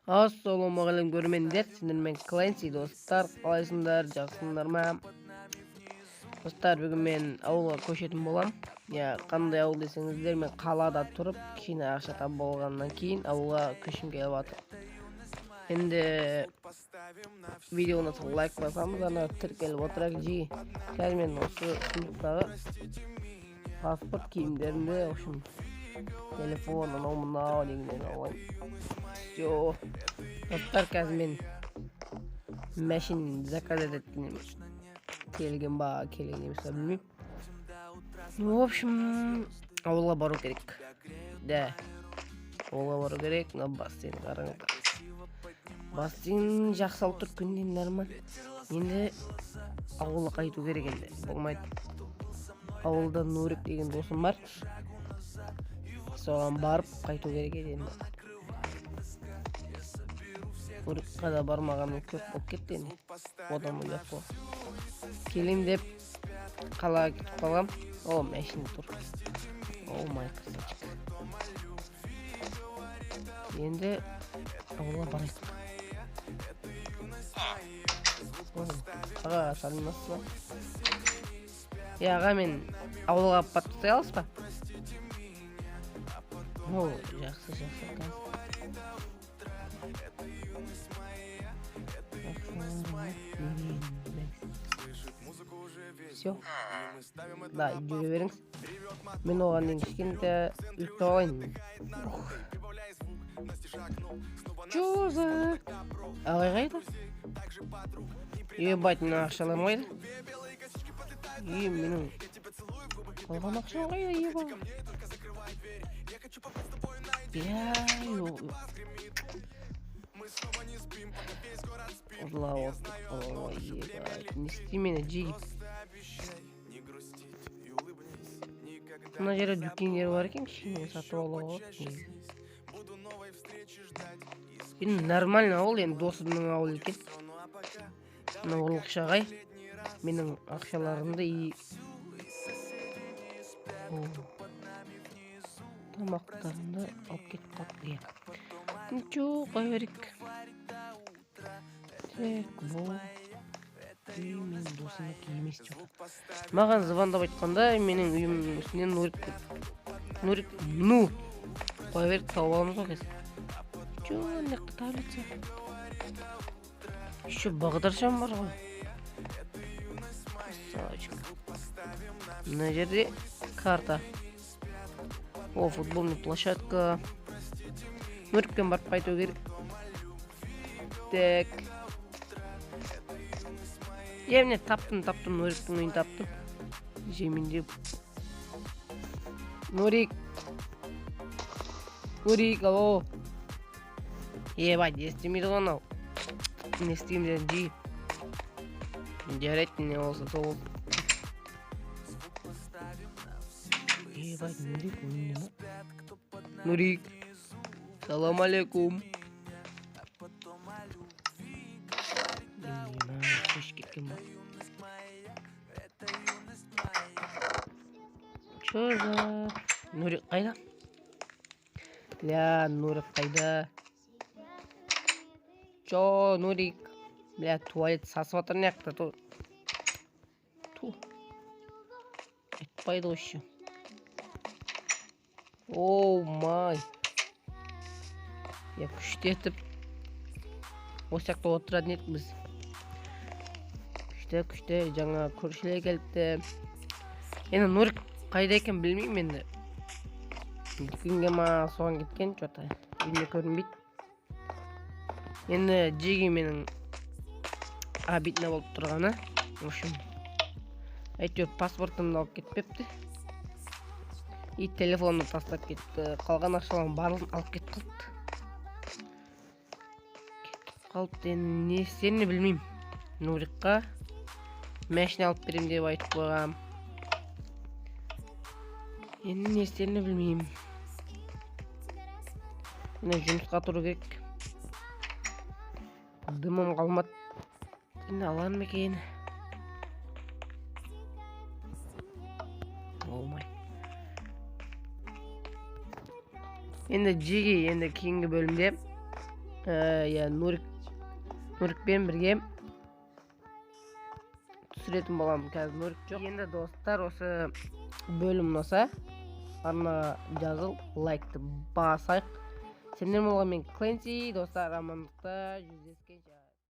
Ассалаумағалейкум көрермендер, сіздермен Кленси достар, қалайсыңдар, жақсыңдар ма? Достар, бүгін мен ауылға көшетін болам. Қандай ауыл десеңіздер, мен қалада тұрып, кішкене ақша тауып болғаннан кейін ауылға көшім келіп жатыр. Енді видеоны лайк басамыз, ана тіркеліп отырайық жиі. Қазір мен осы сундықтағы паспорт киімдерімді, в общем, телефон, анау мынау дегендерін алайын. Все. Достар, қазір мен машин заказ ететін келген ба, келген емес па білмеймін. В общем, ауылға бару керек. Да, ауылға бару керек. Мына бассейн қараңыздар. Бассейн жақсы алып тұр, күннен нормаль. Енді ауылға қайту керек енді. Болмайды. Ауылда Нурик деген досым бар. Соған барып қайту керек еді енді. Нурикқа да бармағаным көп болып кетті енді. Одан ұят болды. Келем деп қалаға кетіп қалғам. О, машина тұр. О, май красавчик. Енді ауылға барайық. Аға, салематсыз ба? Аға, мен ауылға подпистай аласыз ба? О, жақсы. Все. Да, жүре беріңіз. Мен оған ең кішкенде үлтіп алайын. Чё за? Ағай қайда? Ебать, менің ақшаларым қайда? Менің қалған ақшам қайда, еба? Не істей мені жегіп. Мына жерде дүкендер бар екен, кішкене сатып алуға. Енді нормально ауыл, енді досымның ауыл екен. Мына ұрлықшы ағай менің ақшаларымды тамақтарымды алып кетіп қалды. Ничего, қоя берейік. Менің досыма киемес жоқ. Маған звондап айтқанда, менің үйімнің үстінен Нурик, қоя берейік, тауып аламыз ғой қазір. Чё, неқті таблица? Еще бағдаршам бар ғой. Красавчик. Мына жерде карта. О, футбольный площадка. Нурикпен барып қайту керек. Так. Міне таптым, Нуриктің үйін таптым. Жеміндеп. Нурик, алло. Ебать, не істемейді ғой анау. Не істеймін жи. Жарайды, не болса сол болды. Ебать, Нурик ойында ма? Нурик, салам алейкум. Чё за? Нурик қайда? Нурик қайда? Чё, Нурик? Туалет сасып атыр неқті. Айтпайды осы. Оу май. Күшті етіп осы жақта отыратын едік біз. Күшті, жаңа көршілер келді. Енді Нурик қайда екен білмеймін енді. Дүкенге ма соған кеткен, что-то үйіне көрінбейді. Енді жеге менің обидно болып тұрғаны. В общем, әйтеуір паспортымды алып кетпепті. И телефонды тастап кетті. Қалған ақшаларын барлығын алып кетіп қалды. Енді не істерін білмеймін. Нурикқа машина алып берем деп айтып қойғам. Енді не істерін білмеймін. Енді жұмысқа тұру керек. Дымым қалмады. Енді аларым екен. Олмай. Енді жеге, енді кейінгі бөлімде иә Нурикпен бірге түсіретін боламын. Қазір Нурик жоқ. Енді достар, осы бөлім ұнаса арнаға жазыл, лайкты басайық. Сендер болған мен Кленси, достар, амандықта жүздескенше.